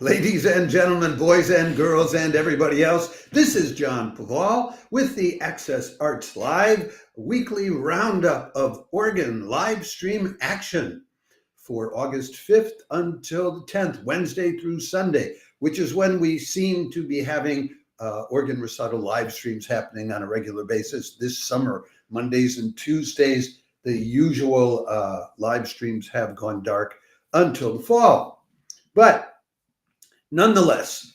Ladies and gentlemen, boys and girls, and everybody else, this is John Paval with the Access Arts Live weekly roundup of organ live stream action for August 5th until the 10th, Wednesday through Sunday, which is when we seem to be having organ recital live streams happening on a regular basis this summer. Mondays and Tuesdays, the usual live streams have gone dark until the fall. But nonetheless,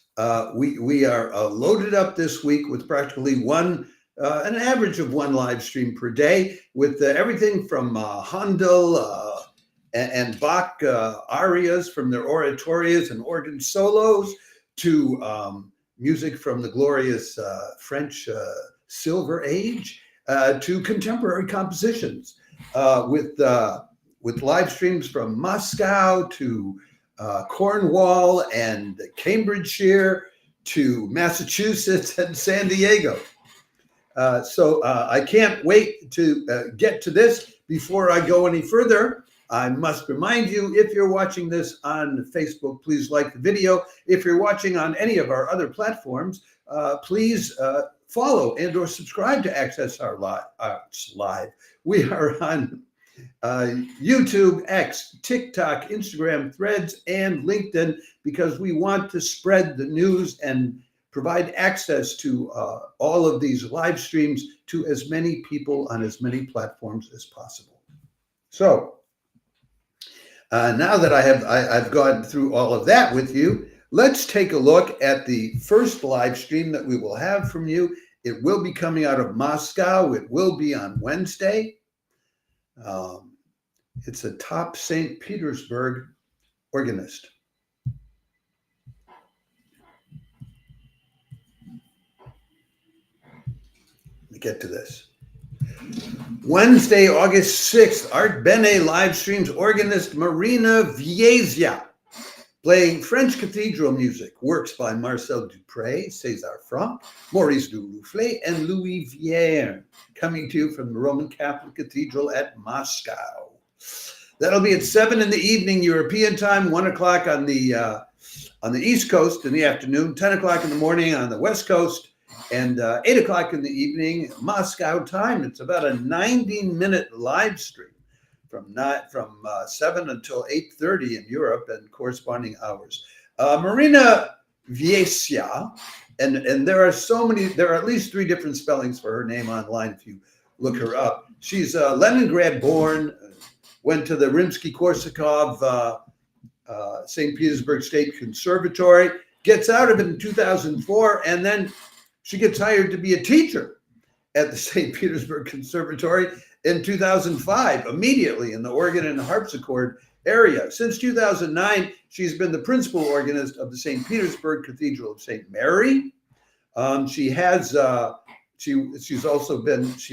we are loaded up this week with practically an average of one live stream per day, with everything from Handel and Bach arias from their oratorios and organ solos to music from the glorious French Silver Age to contemporary compositions, with live streams from Moscow to Cornwall and Cambridgeshire to Massachusetts and San Diego. So I can't wait to get to this. Before I go any further, I must remind you, if you're watching this on Facebook, please like the video. If you're watching on any of our other platforms, please follow and or subscribe to Access Arts Live. We are on YouTube, X, TikTok, Instagram, Threads, and LinkedIn, because we want to spread the news and provide access to all of these live streams to as many people on as many platforms as possible. So now that I've gone through all of that with you, let's take a look at the first live stream that we will have from you. It will be coming out of Moscow. It will be on Wednesday. It's a top St. Petersburg organist. Let me get to this. Wednesday, August 6th, Artbene LIVestreams organist Marina Vyaiszya, playing French cathedral music, works by Marcel Dupré, César Franck, Maurice Duruflé, and Louis Vierne, coming to you from the Roman Catholic Cathedral at Moscow. That'll be at 7 in the evening European time, 1 o'clock on the East Coast in the afternoon, 10 o'clock in the morning on the West Coast, and 8 o'clock in the evening Moscow time. It's about a 90-minute live stream from 7 until 8:30 in Europe and corresponding hours. Marina Vyaiszya, and there are at least 3 different spellings for her name online if you look her up. She's Leningrad born, went to the Rimsky-Korsakov St. Petersburg State Conservatory, gets out of it in 2004, and then she gets hired to be a teacher at the St. Petersburg Conservatory in 2005, immediately in the organ and harpsichord area. Since 2009, she's been the principal organist of the St. Petersburg Cathedral of St. Mary. She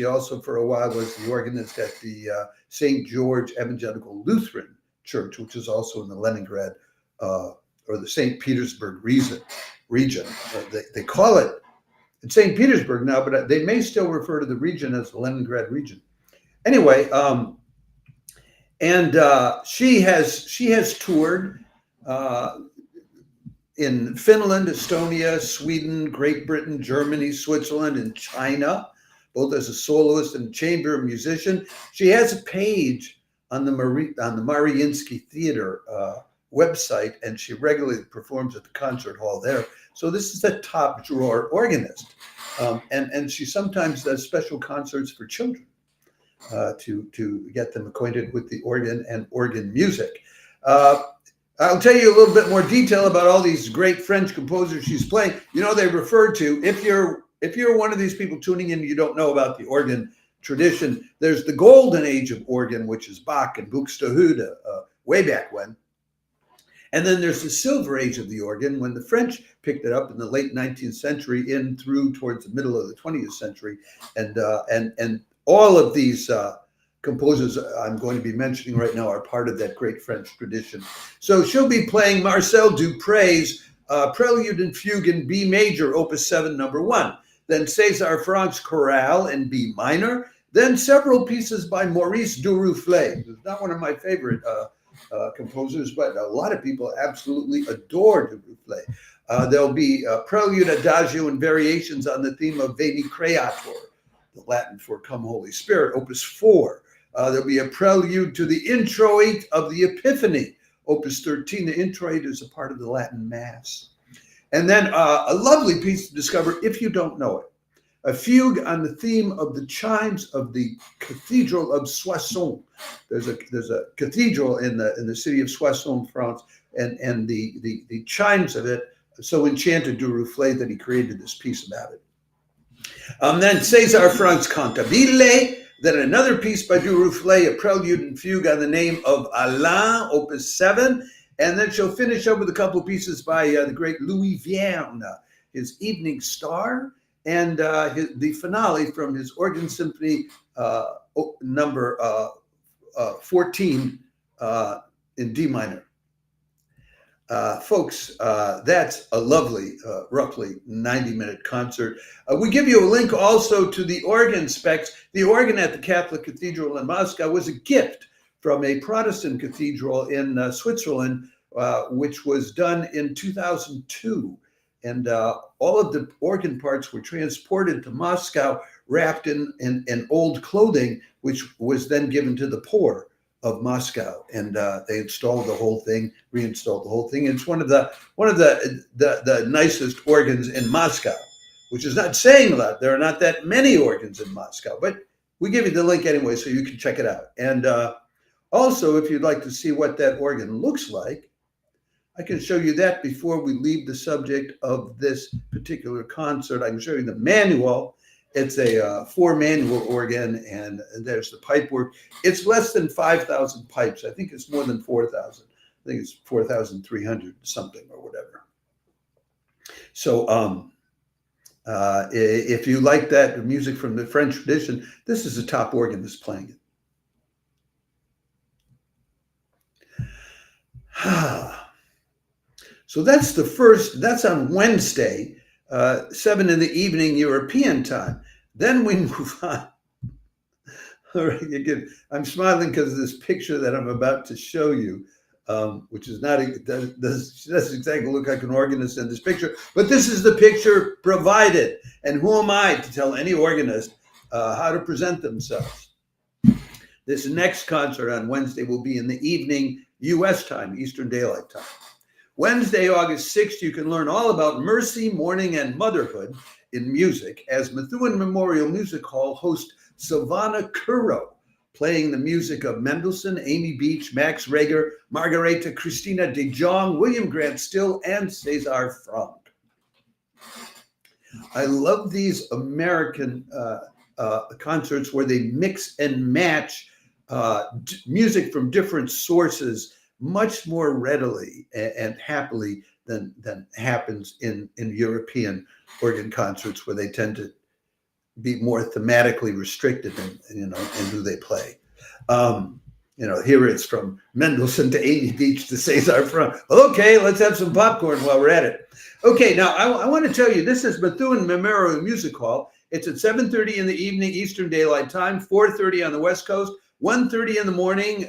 also for a while was the organist at the St. George Evangelical Lutheran Church, which is also in the Leningrad or the St. Petersburg region. They call it St. Petersburg now, but they may still refer to the region as the Leningrad region. Anyway, she has toured in Finland, Estonia, Sweden, Great Britain, Germany, Switzerland, and China, both as a soloist and chamber musician. She has a page on the Mariinsky Theater website, and she regularly performs at the concert hall there. So this is a top drawer organist, and she sometimes does special concerts for children to get them acquainted with the organ and organ music. I'll tell you a little bit more detail about all these great French composers she's playing. You know, they refer to, if you're one of these people tuning in, you don't know about the organ tradition. There's the golden age of organ, which is Bach and Buxtehude, way back when. And then there's the silver age of the organ, when the French picked it up in the late 19th century in through towards the middle of the 20th century. And all of these composers I'm going to be mentioning right now are part of that great French tradition. So she'll be playing Marcel Dupré's Prelude and Fugue in B major, Opus 7, number 1. Then César Franck's Chorale in B minor. Then several pieces by Maurice Duruflé, who's not one of my favorite composers, but a lot of people absolutely adore Duruflé. There'll be prelude, adagio, and variations on the theme of Veni Creator, the Latin for Come Holy Spirit, Opus 4. There'll be a prelude to the introit of the Epiphany, Opus 13. The introit is a part of the Latin Mass. And then a lovely piece to discover if you don't know it. A fugue on the theme of the chimes of the Cathedral of Soissons. There's a cathedral in the city of Soissons, France, and the chimes of it so enchanted Duruflé that he created this piece about it. Then César Franck's Cantabile, then another piece by Duruflé, a prelude and fugue on the name of Alain, Opus 7, and then she'll finish up with a couple of pieces by the great Louis Vierne, his Evening Star, and the finale from his Organ Symphony number 14 in D minor. Folks, that's a lovely, roughly 90-minute concert. We give you a link also to the organ specs. The organ at the Catholic Cathedral in Moscow was a gift from a Protestant cathedral in Switzerland, which was done in 2002. And all of the organ parts were transported to Moscow, wrapped in old clothing, which was then given to the poor of Moscow, and they installed the whole thing, reinstalled the whole thing. It's one of the nicest organs in Moscow, which is not saying a lot. There are not that many organs in Moscow, but we give you the link anyway, so you can check it out. And also, if you'd like to see what that organ looks like, I can show you that before we leave the subject of this particular concert. I can show you the manual. It's a 4-manual organ, and there's the pipe work. It's less than 5,000 pipes. I think it's more than 4,000. I think it's 4,300 something or whatever. So if you like that music from the French tradition, this is a top organ that's playing it. So that's the first, that's on Wednesday, 7 in the evening European time. Then we move on. All right, again, I'm smiling because of this picture that I'm about to show you, which is not, doesn't exactly look like an organist in this picture, but this is the picture provided. And who am I to tell any organist how to present themselves? This next concert on Wednesday will be in the evening U.S. time, Eastern Daylight Time. Wednesday, August 6th, you can learn all about mercy, mourning, and motherhood in music as Methuen Memorial Music Hall hosts Savannah Curro, playing the music of Mendelssohn, Amy Beach, Max Reger, Margareta Christina de Jong, William Grant Still, and César Franck. I love these American concerts where they mix and match music from different sources much more readily and happily than happens in European organ concerts, where they tend to be more thematically restricted in who they play. Here it's from Mendelssohn to Amy Beach to César Franck. Okay, let's have some popcorn while we're at it. Okay, now I want to tell you, this is Methuen Memorial Music Hall. It's at 7:30 in the evening Eastern Daylight Time, 4:30 on the West Coast, 1:30 in the morning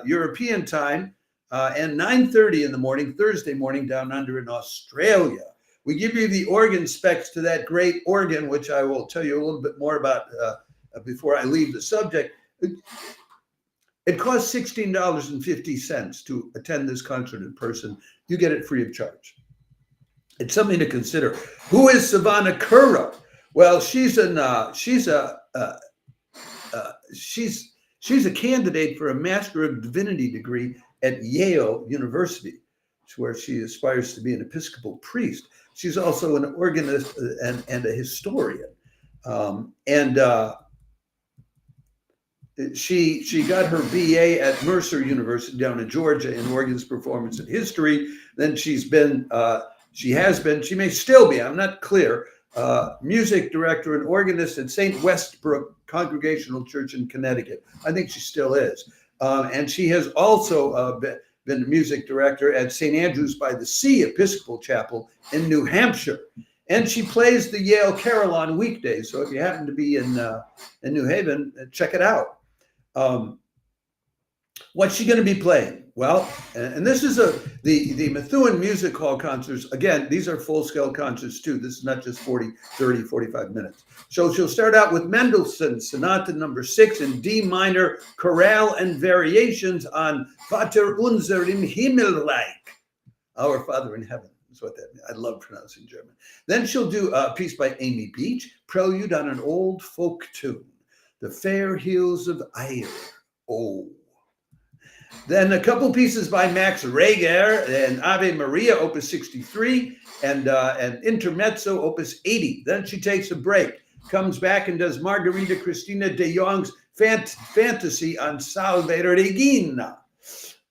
European time, and 9:30 in the morning, Thursday morning, down under in Australia. We give you the organ specs to that great organ, which I will tell you a little bit more about before I leave the subject. It costs $16.50 to attend this concert in person. You get it free of charge. It's something to consider. Who is Savannah Curro? Well, she's a candidate for a Master of Divinity degree at Yale University, where she aspires to be an Episcopal priest. She's also an organist and a historian. She got her BA at Mercer University down in Georgia in organs, performance, and history. Then she may still be, I'm not clear, music director and organist at St. Westbrook Congregational Church in Connecticut. I think she still is. And she has also been a music director at St. Andrews by the Sea Episcopal Chapel in New Hampshire. And she plays the Yale Carol on weekdays. So if you happen to be in New Haven, check it out. What's she going to be playing? Well, and this is the Methuen Music Hall concerts. Again, these are full-scale concerts too. This is not just 40, 30, 45 minutes. So she'll start out with Mendelssohn's Sonata number 6 in D minor, chorale and variations on Vater unser im Himmelreich, Our Father in Heaven. That's what that means. I love pronouncing German. Then she'll do a piece by Amy Beach, prelude on an old folk tune, The Fair Hills of Eyre. Oh. Then a couple pieces by Max Reger and Ave Maria, Opus 63, and Intermezzo, Opus 80. Then she takes a break, comes back and does Margherita Christina de Jong's Fantasy on Salve Regina,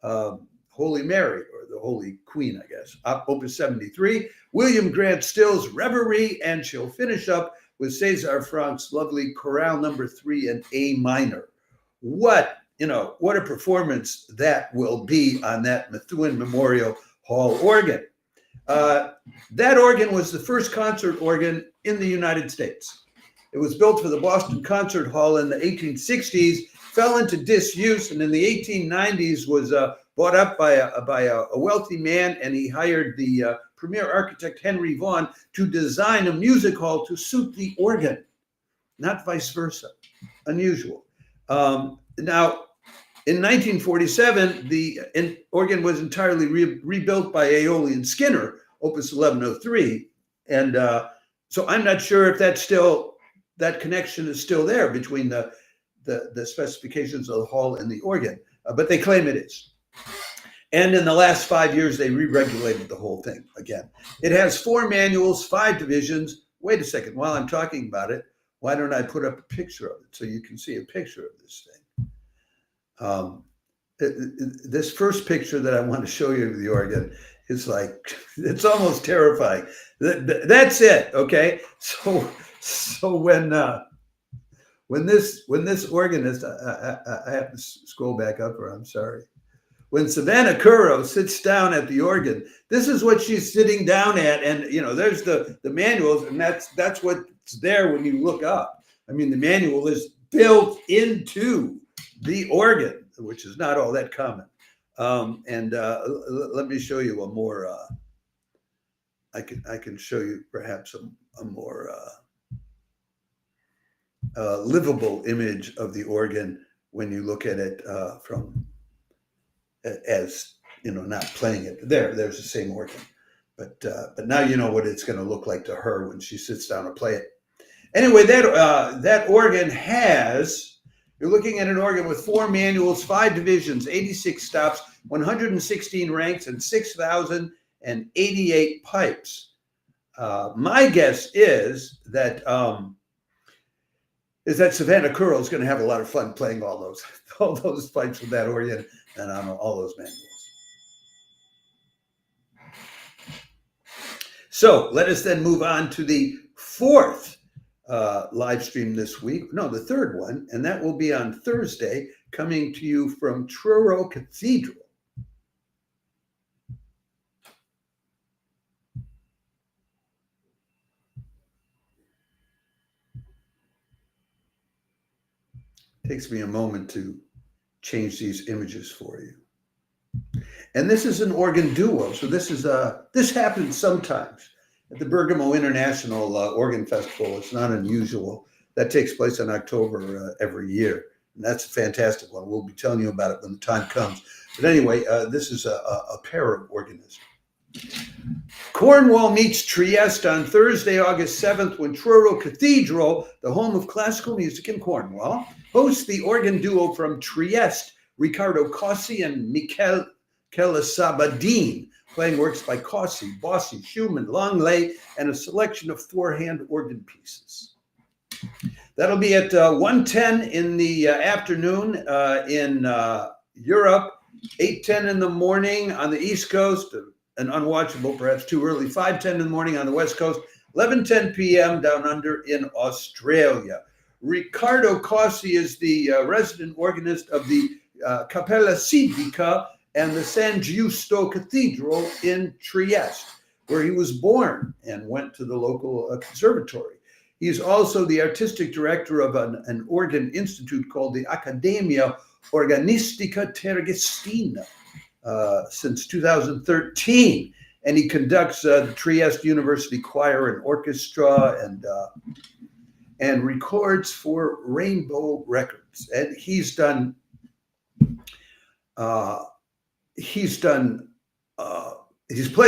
Holy Mary, or the Holy Queen, I guess, Opus 73. William Grant Still's Reverie, and she'll finish up with Cesar Frank's lovely Chorale number 3 in A minor. What a performance that will be on that Methuen Memorial Hall organ. That organ was the first concert organ in the United States. It was built for the Boston Concert Hall in the 1860s, fell into disuse, and in the 1890s was bought up by a wealthy man, and he hired the premier architect Henry Vaughan to design a music hall to suit the organ, not vice versa. Unusual. Now, in 1947, the organ was entirely rebuilt by Aeolian Skinner, Opus 1103, and so I'm not sure if that connection is still there between the specifications of the hall and the organ, but they claim it is. And in the last 5 years, they re-regulated the whole thing again. It has 4 manuals, 5 divisions. Wait a second, while I'm talking about it, why don't I put up a picture of it so you can see a picture of this thing? This first picture that I want to show you of the organ is like, it's almost terrifying. That's it, okay? So when this organist, I have to scroll back up, or I'm sorry. When Savannah Curro sits down at the organ, this is what she's sitting down at, and there's the manuals, and that's what's there when you look up. I mean, the manual is built into the organ, which is not all that common. Let me show you a more. I can show you perhaps a more livable image of the organ when you look at it from as not playing it. There's the same organ, but now you know what it's going to look like to her when she sits down to play it. Anyway, that organ has. You're looking at an organ with 4 manuals, 5 divisions, 86 stops, 116 ranks, and 6,088 pipes. My guess is that Savannah Curro is going to have a lot of fun playing all those pipes with that organ and on all those manuals. So let us then move on to the 4th live stream this week. No, the 3rd one, and that will be on Thursday, coming to you from Truro Cathedral. Takes me a moment to change these images for you. And this is an organ duo. So this happens sometimes at the Bergamo International Organ Festival. It's not unusual. That takes place in October every year. And that's a fantastic one. We'll be telling you about it when the time comes. But anyway, this is a pair of organists. Cornwall meets Trieste on Thursday, August 7th, when Truro Cathedral, the home of classical music in Cornwall, hosts the organ duo from Trieste, Riccardo Cossi and Michela Sabadin, playing works by Cossi, Bossi, Schumann, Longley, and a selection of 4-hand organ pieces. That'll be at 1:10 in the afternoon in Europe, 8:10 in the morning on the East Coast, and unwatchable, perhaps too early, 5:10 in the morning on the West Coast, 11:10 p.m. down under in Australia. Riccardo Cossi is the resident organist of the Cappella Civica and the San Giusto Cathedral in Trieste, where he was born and went to the local conservatory. He's also the artistic director of an organ institute called the Accademia Organistica Tergestina, since 2013. And he conducts the Trieste University Choir and Orchestra and records for Rainbow Records. And he's played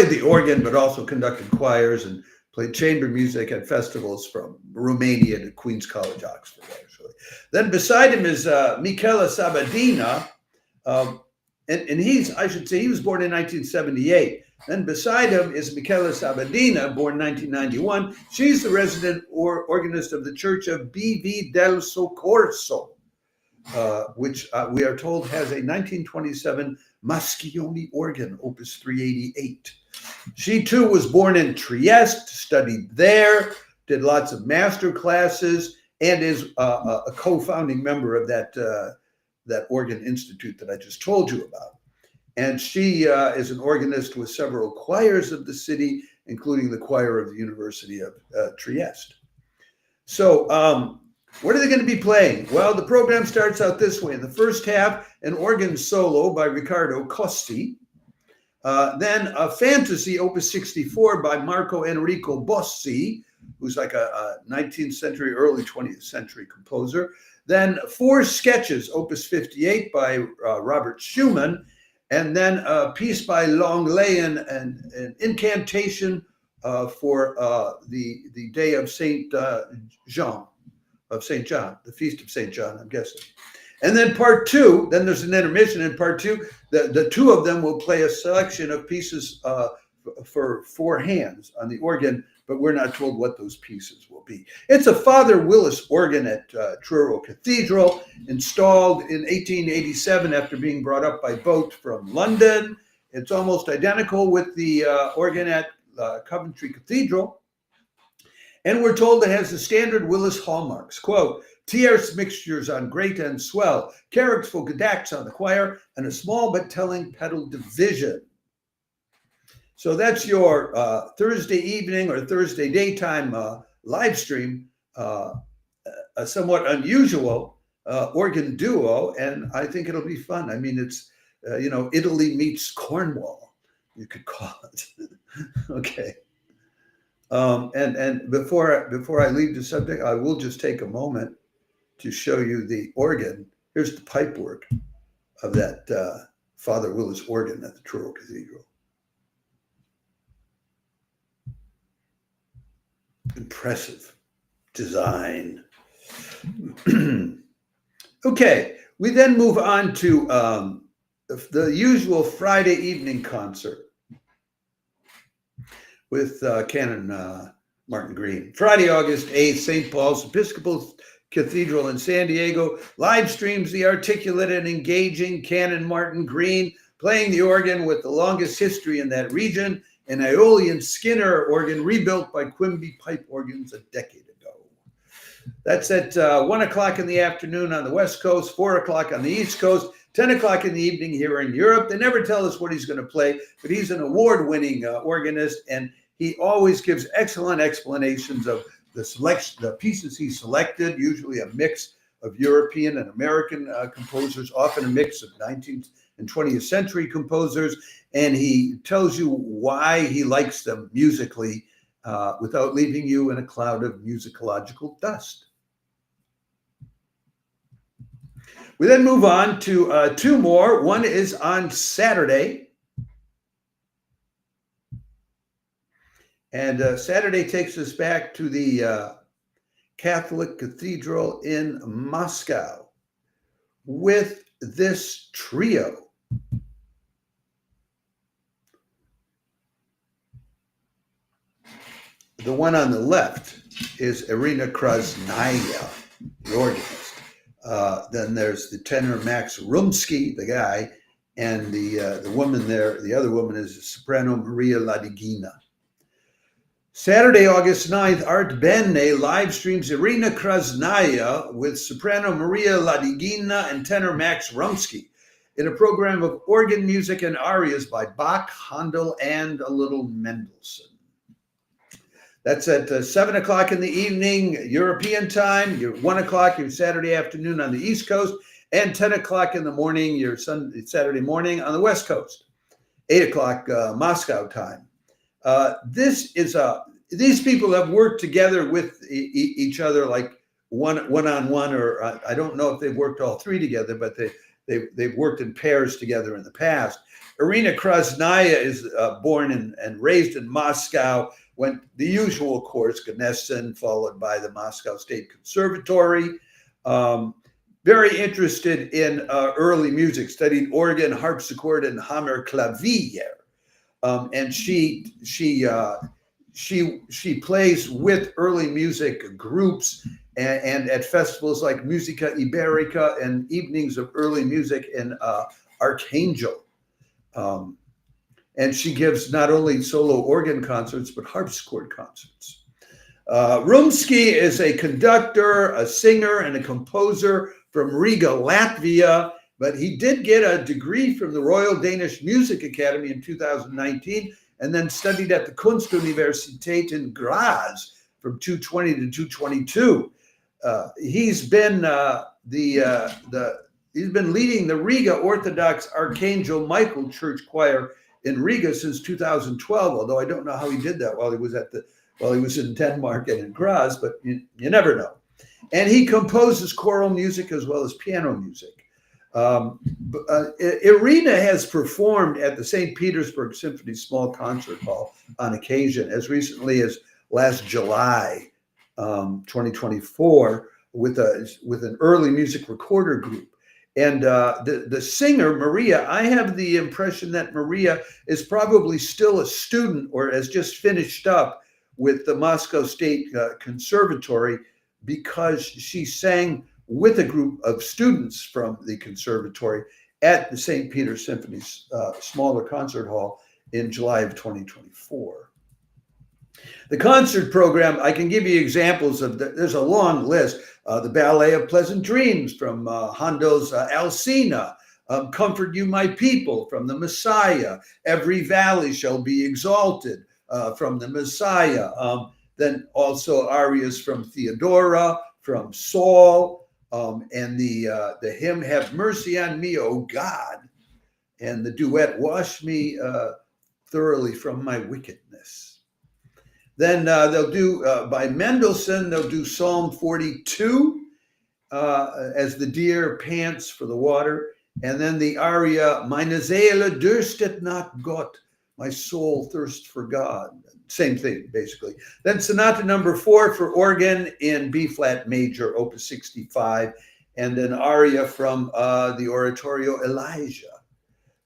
the organ, but also conducted choirs and played chamber music at festivals from Romania to Queen's College, Oxford, actually. Then beside him is Michela Sabadin, and he was born in 1978. Then beside him is Michela Sabadin, born 1991. She's the resident organist of the Church of BV del Soccorso, which we are told has a 1927 Maschioni organ, Opus 388. She too was born in Trieste, studied there, did lots of master classes, and is a co-founding member of that organ institute that I just told you about. And she is an organist with several choirs of the city, including the choir of the University of Trieste. So what are they going to be playing? Well, the program starts out this way. In the first half, an organ solo by Riccardo Cossi. Then a fantasy, Opus 64, by Marco Enrico Bossi, who's like a 19th century, early 20th century composer. Then 4 sketches, Opus 58, by Robert Schumann. And then a piece by Lilley, an incantation for the day of St. John, the feast of St. John, I'm guessing. And then part 2, then there's an intermission in part 2. The two of them will play a selection of pieces for 4 hands on the organ, but we're not told what those pieces will be. It's a Father Willis organ at Truro Cathedral, installed in 1887 after being brought up by boat from London. It's almost identical with the organ at Coventry Cathedral. And we're told it has the standard Willis hallmarks, quote, tierce mixtures on grate and swell, characterful gadaks on the choir, and a small but telling pedal division. So that's your Thursday evening or Thursday daytime live stream, a somewhat unusual organ duo, and I think it'll be fun. I mean, it's, Italy meets Cornwall, you could call it. Okay. And before I leave the subject, I will just take a moment to show you the organ. Here's the pipe work of that Father Willis organ at the Truro Cathedral. Impressive design. Okay, we then move on to the usual Friday evening concert with Canon Martin Green. Friday, August 8th, St. Paul's Episcopal Cathedral in San Diego live streams the articulate and engaging Canon Martin Green playing the organ with the longest history in that region, an Aeolian Skinner organ rebuilt by Quimby Pipe Organs a decade ago. That's at 1 o'clock in the afternoon on the West Coast, 4 o'clock on the East Coast, 10 o'clock in the evening here in Europe. They never tell us what he's going to play, but he's an award-winning organist, and he always gives excellent explanations of the pieces he selected, usually a mix of European and American composers, often a mix of 19th and 20th century composers, and he tells you why he likes them musically without leaving you in a cloud of musicological dust. We then move on to 2 more. One is on Saturday. And Saturday takes us back to the Catholic Cathedral in Moscow with this trio. The one on the left is Irina Krasnaya, the organist. Then there's the tenor Max Rumsky, the guy, and the woman there, the other woman is soprano Maria Ladigina. Saturday, August 9th, Artbene live streams Irina Krasnaya with soprano Maria Ladigina and tenor Max Rumsky in a program of organ music and arias by Bach, Handel, and a little Mendelssohn. That's at 7 o'clock in the evening, European time, 1 o'clock your Saturday afternoon on the East Coast, and 10 o'clock in the morning, your Saturday morning on the West Coast. 8 o'clock Moscow time. These people have worked together with each other, like one-on-one, or I don't know if they've worked all three together, but they've worked in pairs together in the past. Irina Krasnaya is born and raised in Moscow, went the usual course, Gnesin, followed by the Moscow State Conservatory. Very interested in early music, studied organ, harpsichord, and hammerklavier. And she plays with early music groups and at festivals like Musica Iberica and evenings of early music in Archangel. And she gives not only solo organ concerts, but harpsichord concerts. Rumsky is a conductor, a singer, and a composer from Riga, Latvia, but he did get a degree from the Royal Danish Music Academy in 2019, and then studied at the Kunstuniversität in Graz from 220 to 222. He's been leading the Riga Orthodox Archangel Michael Church Choir in Riga since 2012. Although I don't know how he did that while he was in Denmark and in Graz, but you never know. And he composes choral music as well as piano music. Irina has performed at the St. Petersburg Symphony Small Concert Hall on occasion, as recently as last July 2024, with an early music recorder group. And the singer, Maria, I have the impression that Maria is probably still a student or has just finished up with the Moscow State Conservatory, because she sang with a group of students from the conservatory at the St. Peter Symphony's smaller concert hall in July of 2024. The concert program, I can give you examples of, there's a long list. The Ballet of Pleasant Dreams from Handel's Alcina, Comfort You My People from the Messiah, Every Valley Shall Be Exalted from the Messiah, then also arias from Theodora, from Saul, and the hymn Have Mercy on Me, O God, and the duet Wash Me Thoroughly from My Wickedness. Then they'll do, by Mendelssohn, they'll do Psalm 42, as the deer pants for the water, and then the aria Meine Seele dürstet nach Gott, my soul thirsts for God. Same thing, basically. Then Sonata number 4 for organ in B flat major, opus 65, and an aria from the oratorio Elijah.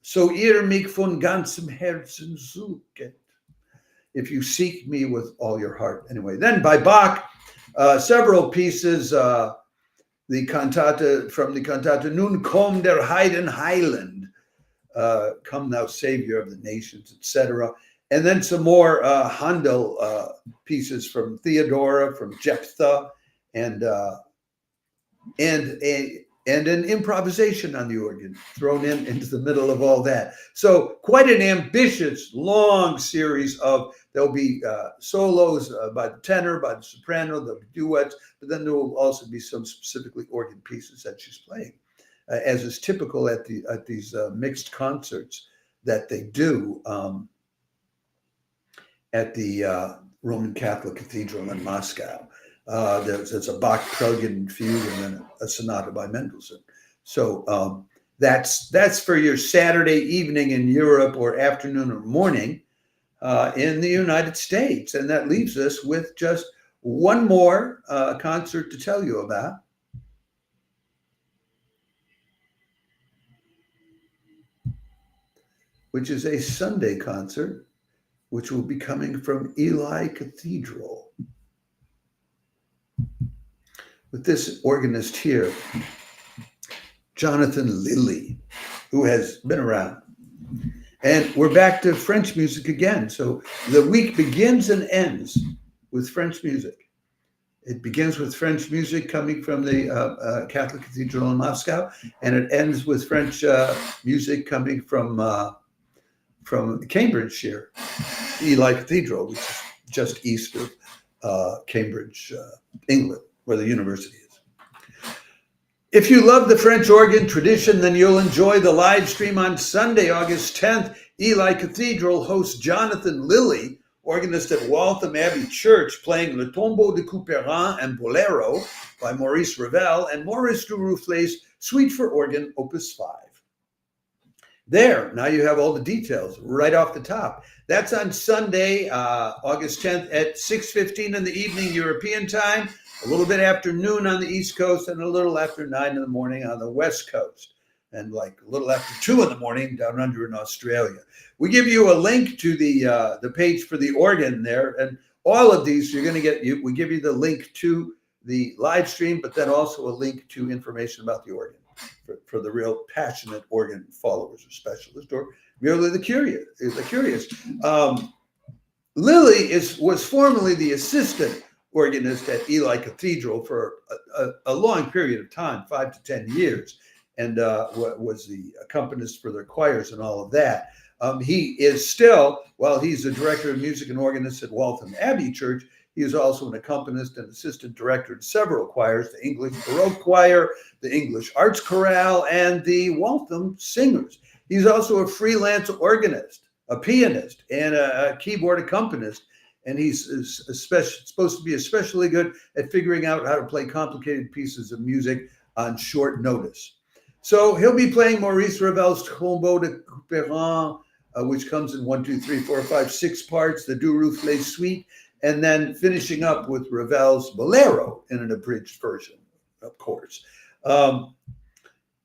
So ihr mich von ganzem Herzen suchet, if you seek me with all your heart. Anyway, then by Bach, several pieces, the cantata from the cantata Nun komm der Heiden Heiland, Come Thou Savior of the Nations, etc. And then some more Handel pieces from Theodora, from Jephthah, and an improvisation on the organ thrown into the middle of all that. So quite an ambitious, long series of, there'll be solos by the tenor, by the soprano, there'll be duets, but then there will also be some specifically organ pieces that she's playing, as is typical at these mixed concerts that they do at the Roman Catholic Cathedral in Moscow. There's a Bach Prelude fugue and then a sonata by Mendelssohn. So that's for your Saturday evening in Europe, or afternoon or morning in the United States. And that leaves us with just one more concert to tell you about. Which is a Sunday concert, which will be coming from Ely Cathedral, with this organist here, Jonathan Lilley, who has been around. And we're back to French music again. So the week begins and ends with French music. It begins with French music coming from the Catholic Cathedral in Moscow, and it ends with French music coming from Cambridgeshire, Ely Cathedral, which is just east of Cambridge, England, where the university is. If you love the French organ tradition, then you'll enjoy the live stream on Sunday, August 10th Ely Cathedral hosts Jonathan Lilley, organist at Waltham Abbey Church, playing Le Tombeau de Couperin and Bolero by Maurice Ravel and Maurice Duruflé's Suite for Organ, Opus 5. There, now you have all the details right off the top. That's on Sunday, August 10th at 6:15 in the evening European time, a little bit after noon on the East Coast, and a little after 9 in the morning on the West Coast, and like a little after 2 in the morning down under in Australia. We give you a link to the page for the organ there, and all of these you're going to get. We give you the link to the live stream, but then also a link to information about the organ for the real passionate organ followers or specialists, or merely the curious. Lilley was formerly the assistant organist at Ely Cathedral for a long period of time, 5 to 10 years, and was the accompanist for their choirs and all of that. He is still, while he's the director of music and organist at Waltham Abbey Church, he is also an accompanist and assistant director in several choirs, the English Baroque Choir, the English Arts Chorale, and the Waltham Singers. He's also a freelance organist, a pianist, and a keyboard accompanist. And he's supposed to be especially good at figuring out how to play complicated pieces of music on short notice. So he'll be playing Maurice Ravel's Tombeau de Couperin, which comes in 1, 2, 3, 4, 5, 6 parts, the Duruflé suite, and then finishing up with Ravel's Bolero in an abridged version, of course.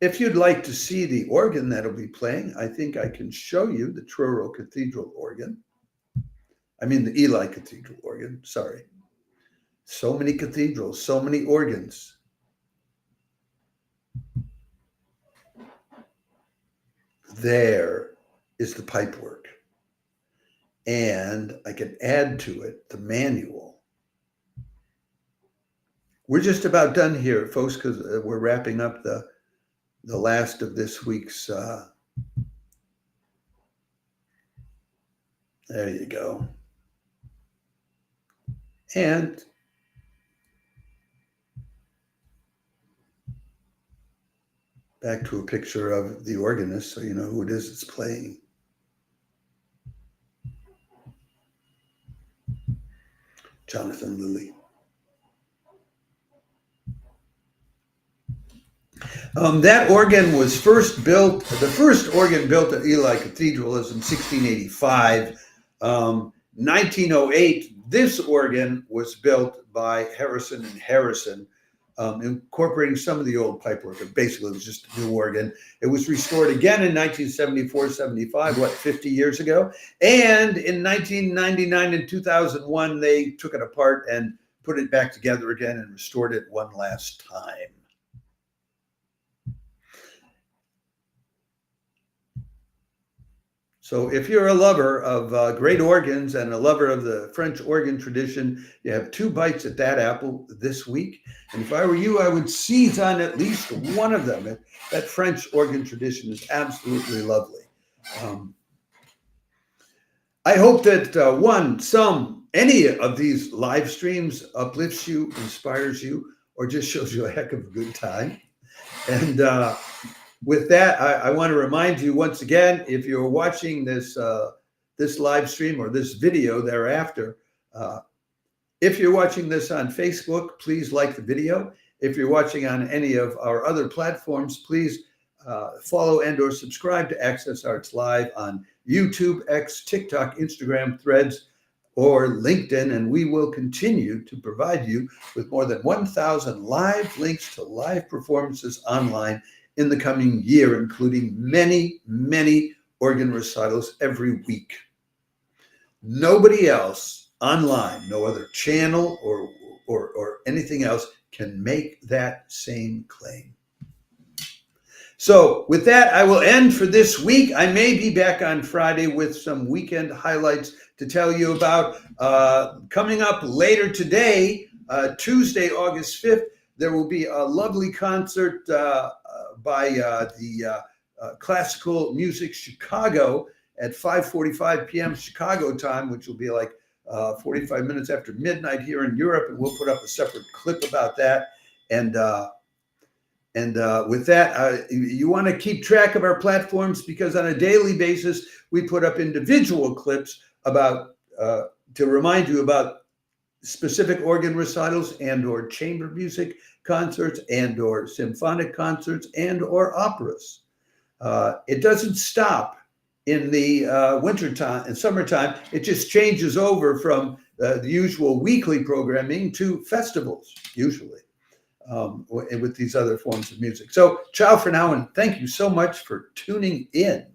If you'd like to see the organ that'll be playing, I think I can show you the Truro Cathedral organ. I mean the Ely Cathedral organ, sorry. So many cathedrals, so many organs. There is the pipework. And I can add to it the manual. We're just about done here, folks, because we're wrapping up the last of this week's. There you go. And back to a picture of the organist, so you know who it is that's playing. Jonathan Lilley. That organ was first built, the first organ built at Ely Cathedral was in 1685. 1908, this organ was built by Harrison and Harrison, incorporating some of the old pipework, but basically it was just a new organ. It was restored again in 1974-75, 50 years ago. And in 1999 and 2001, they took it apart and put it back together again and restored it one last time. So if you're a lover of great organs and a lover of the French organ tradition, you have 2 bites at that apple this week. And if I were you, I would seize on at least one of them. That French organ tradition is absolutely lovely. I hope that any of these live streams uplifts you, inspires you, or just shows you a heck of a good time. And with that, I want to remind you once again, if you're watching this live stream or this video thereafter, if you're watching this on Facebook, please like the video. If you're watching on any of our other platforms, please follow and or subscribe to Access Arts Live on YouTube, X, TikTok, Instagram, Threads, or LinkedIn, and we will continue to provide you with more than 1,000 live links to live performances online in the coming year, including many, many organ recitals every week. Nobody else online, no other channel or anything else can make that same claim. So with that, I will end for this week. I may be back on Friday with some weekend highlights to tell you about. Coming up later today, Tuesday, August 5th, there will be a lovely concert by the Classical Music Chicago at 5:45 p.m. Chicago time, which will be like 45 minutes after midnight here in Europe, and we'll put up a separate clip about that. And And with that, you want to keep track of our platforms, because on a daily basis, we put up individual clips about to remind you about specific organ recitals and or chamber music concerts and or symphonic concerts and or operas. It doesn't stop in the wintertime and summertime. It just changes over from the usual weekly programming to festivals, usually, with these other forms of music. So ciao for now, and thank you so much for tuning in.